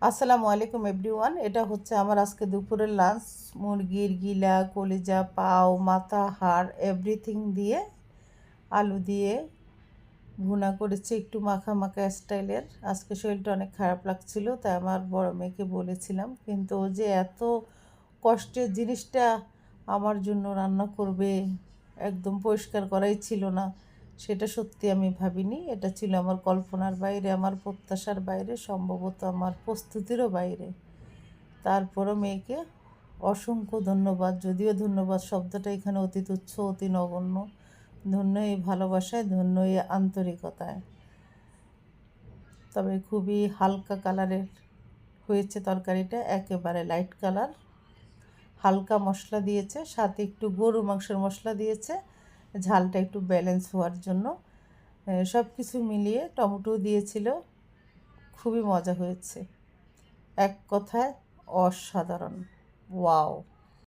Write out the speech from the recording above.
আসসালামু আলাইকুম এভরিওয়ান। এটা হচ্ছে আমার আজকে দুপুরের লাঞ্চ। মুরগির গিলা, কলিজা, পাও, মাথা, হাড় এভরিথিং দিয়ে আলু দিয়ে ভুনা করেছি, একটু মাখা মাখা স্টাইলের। আজকে শরীরটা অনেক খারাপ লাগছিল, তাই আমার বড় মেয়েকে বলেছিলাম, কিন্তু ও যে এত কষ্টের জিনিসটা আমার জন্য রান্না করবে, একদম পরিষ্কার করাই ছিল না, সেটা সত্যি আমি ভাবিনি। এটা ছিল আমার কল্পনার বাইরে, আমার প্রত্যাশার বাইরে, সম্ভবত আমার প্রস্তুতিরও বাইরে। তারপরও মেয়েকে অসংখ্য ধন্যবাদ, যদিও ধন্যবাদ শব্দটা এখানে অতি তুচ্ছ, অতি নগণ্য। ধন্য এই ভালোবাসায়, ধন্য এই আন্তরিকতায়। তবে খুবই হালকা কালারের হয়েছে তরকারিটা, একেবারে লাইট কালার। হালকা মশলা দিয়েছে, সাথে একটু গরু মাংসের মশলা দিয়েছে, ঝালটা একটু ব্যালেন্স হওয়ার জন্য। সব কিছু মিলিয়ে টমেটো দিয়েছিল, খুবই মজা হয়েছে। এক কথায় অসাধারণ, ওয়াও।